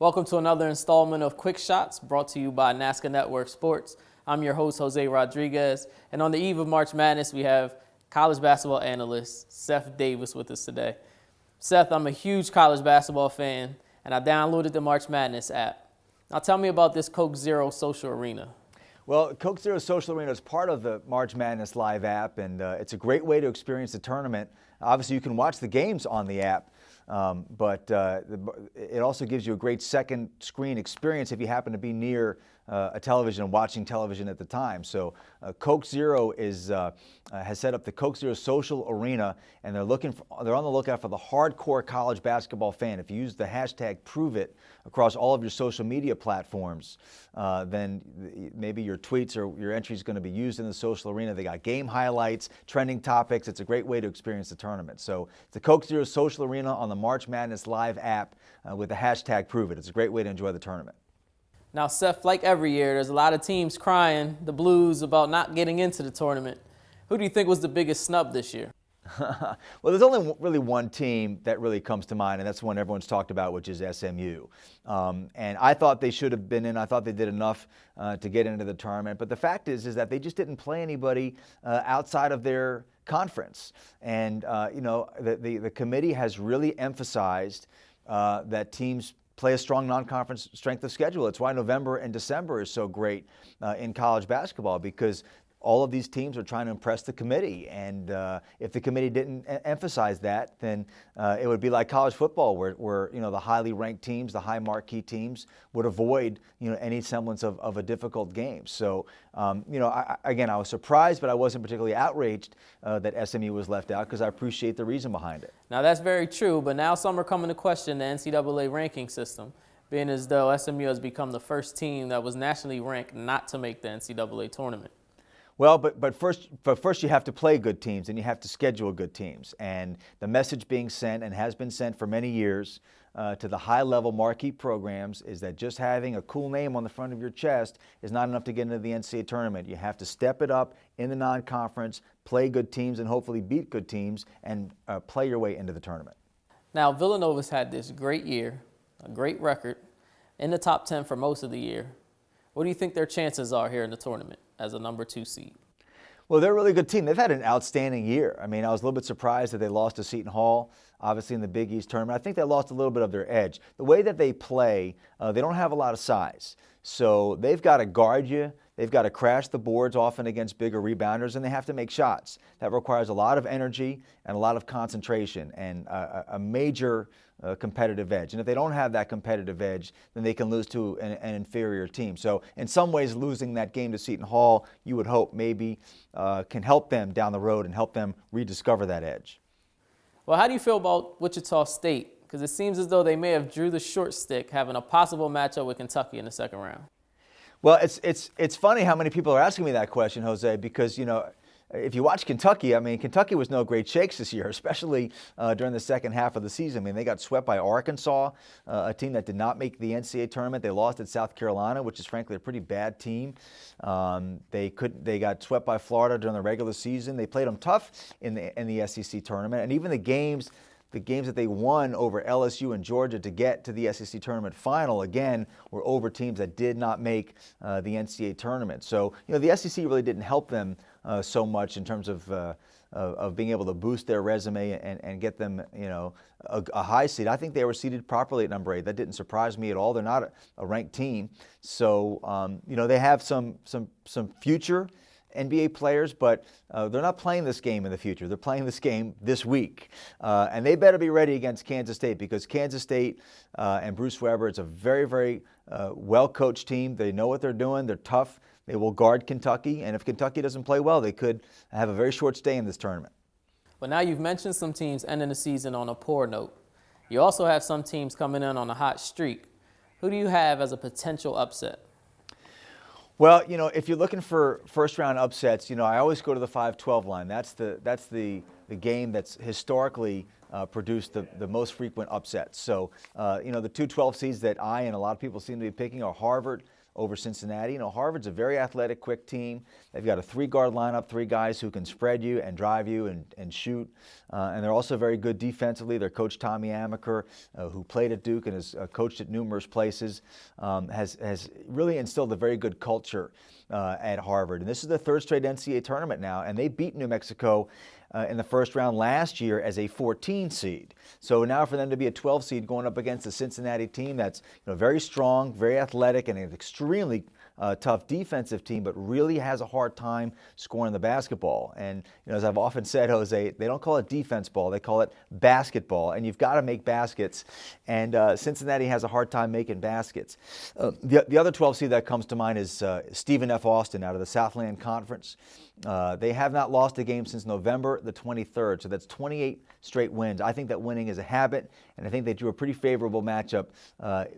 Welcome to another installment of Quick Shots brought to you by Nazca Network Sports. I'm your host, Jose Rodriguez, and on the eve of March Madness, we have college basketball analyst Seth Davis with us today. Seth, I'm a huge college basketball fan, and I downloaded the March Madness app. Now tell me about this Coke Zero Social Arena. Well, Coke Zero Social Arena is part of the March Madness Live app, and it's a great way to experience the tournament. Obviously, you can watch the games on the app, but it also gives you a great second screen experience if you happen to be near a television and watching television at the time. So Coke Zero has set up the Coke Zero Social Arena, and they're on the lookout for the hardcore college basketball fan. If you use the hashtag #ProveIt across all of your social media platforms, then maybe your tweets or your entry is going to be used in the social arena. They got game highlights, trending topics. It's a great way to experience the tournament. So it's the Coke Zero Social Arena on the March Madness Live app with the hashtag #ProveIt. It's a great way to enjoy the tournament. Now, Seth, like every year, there's a lot of teams crying the blues about not getting into the tournament. Who do you think was the biggest snub this year? Well, there's only really one team that really comes to mind, and that's the one everyone's talked about, which is SMU. And I thought they should have been in. I thought they did enough to get into the tournament. But the fact is that they just didn't play anybody outside of their conference. And, the committee has really emphasized that teams play a strong non-conference strength of schedule. It's why November and December is so great in college basketball, because all of these teams are trying to impress the committee, and if the committee didn't emphasize that, then it would be like college football, where the highly ranked teams, the high marquee teams, would avoid any semblance of a difficult game. So I was surprised, but I wasn't particularly outraged that SMU was left out, because I appreciate the reason behind it. Now that's very true, but now some are coming to question the NCAA ranking system, being as though SMU has become the first team that was nationally ranked not to make the NCAA tournament. Well, but first you have to play good teams, and you have to schedule good teams. And the message being sent, and has been sent for many years, to the high-level marquee programs is that just having a cool name on the front of your chest is not enough to get into the NCAA tournament. You have to step it up in the non-conference, play good teams, and hopefully beat good teams, and play your way into the tournament. Now, Villanova's had this great year, a great record, in the top 10 for most of the year. What do you think their chances are here in the tournament as a number 2 seed? Well, they're a really good team. They've had an outstanding year. I mean, I was a little bit surprised that they lost to Seton Hall, obviously in the Big East tournament. I think they lost a little bit of their edge. The way that they play, they don't have a lot of size. So they've got to guard you. They've got to crash the boards often against bigger rebounders, and they have to make shots. That requires a lot of energy and a lot of concentration and a major competitive edge. And if they don't have that competitive edge, then they can lose to an inferior team. So in some ways, losing that game to Seton Hall, you would hope maybe can help them down the road and help them rediscover that edge. Well, how do you feel about Wichita State? Because it seems as though they may have drew the short stick, having a possible matchup with Kentucky in the second round. Well, it's funny how many people are asking me that question, Jose, because, if you watch Kentucky, I mean, Kentucky was no great shakes this year, especially during the second half of the season. I mean, they got swept by Arkansas, a team that did not make the NCAA tournament. They lost at South Carolina, which is frankly a pretty bad team. They got swept by Florida during the regular season. They played them tough in the SEC tournament, and even the games that they won over LSU and Georgia to get to the SEC tournament final, again, were over teams that did not make the NCAA tournament. So, the SEC really didn't help them so much in terms of being able to boost their resume and get them, a high seed. I think they were seeded properly at number 8. That didn't surprise me at all. They're not a ranked team. So, they have some future NBA players, but they're not playing this game in the future. They're playing this game this week. And they better be ready against Kansas State, because Kansas State and Bruce Weber, it's a very, very well-coached team. They know what they're doing. They're tough. They will guard Kentucky. And if Kentucky doesn't play well, they could have a very short stay in this tournament. But now you've mentioned some teams ending the season on a poor note. You also have some teams coming in on a hot streak. Who do you have as a potential upset? Well, if you're looking for first-round upsets, I always go to the 5-12 line. That's the game that's historically produced the most frequent upsets. So, the 2 12 seeds that I and a lot of people seem to be picking are Harvard, over Cincinnati. You know, Harvard's a very athletic, quick team. They've got a 3-guard lineup, 3 guys who can spread you and drive you and shoot. And they're also very good defensively. Their coach, Tommy Amaker, who played at Duke and has coached at numerous places, has really instilled a very good culture at Harvard. And this is the 3rd straight NCAA tournament now, and they beat New Mexico in the first round last year as a 14 seed. So now for them to be a 12 seed going up against a Cincinnati team that's very strong, very athletic, and an extremely tough defensive team, but really has a hard time scoring the basketball. And as I've often said, Jose, they don't call it defense ball, they call it basketball, and you've got to make baskets. And Cincinnati has a hard time making baskets. The other 12 seed that comes to mind is Stephen F. Austin out of the Southland Conference. They have not lost a game since November the 23rd, so that's 28 straight wins. I think that winning is a habit, and I think they drew a pretty favorable matchup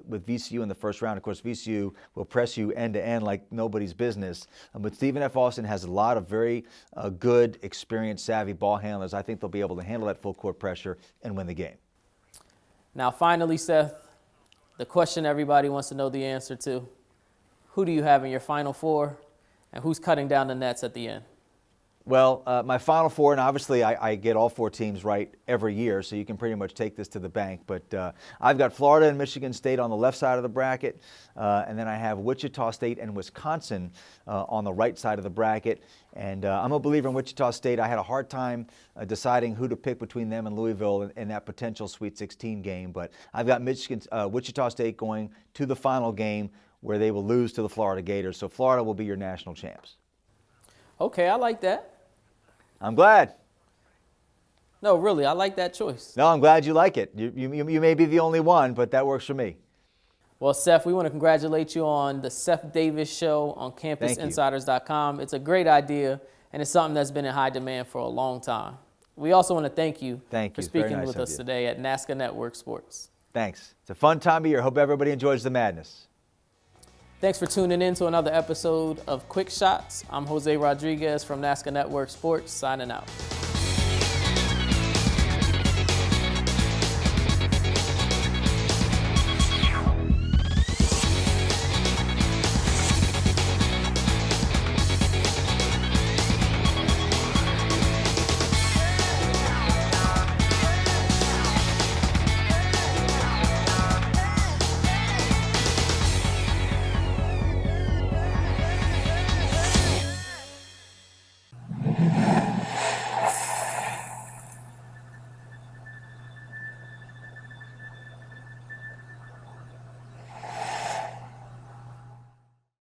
with VCU in the first round. Of course, VCU will press you end-to-end like nobody's business, but Stephen F. Austin has a lot of very good, experienced, savvy ball handlers. I think they'll be able to handle that full court pressure and win the game. Now, finally, Seth, the question everybody wants to know the answer to: who do you have in your Final Four, and who's cutting down the nets at the end? Well, my Final Four, and obviously I get all 4 teams right every year, so you can pretty much take this to the bank. But I've got Florida and Michigan State on the left side of the bracket, and then I have Wichita State and Wisconsin on the right side of the bracket. And I'm a believer in Wichita State. I had a hard time deciding who to pick between them and Louisville in that potential Sweet 16 game. But I've got Wichita State going to the final game where they will lose to the Florida Gators. So Florida will be your national champs. Okay, I like that. I'm glad. No, really, I like that choice. No, I'm glad you like it. You may be the only one, but that works for me. Well, Seth, we want to congratulate you on the Seth Davis Show on CampusInsiders.com. It's a great idea, and it's something that's been in high demand for a long time. We also want to thank you for speaking with us today at Nazca Network Sports. Thanks. It's a fun time of year. Hope everybody enjoys the madness. Thanks for tuning in to another episode of Quick Shots. I'm Jose Rodriguez from Nazca Network Sports, signing out.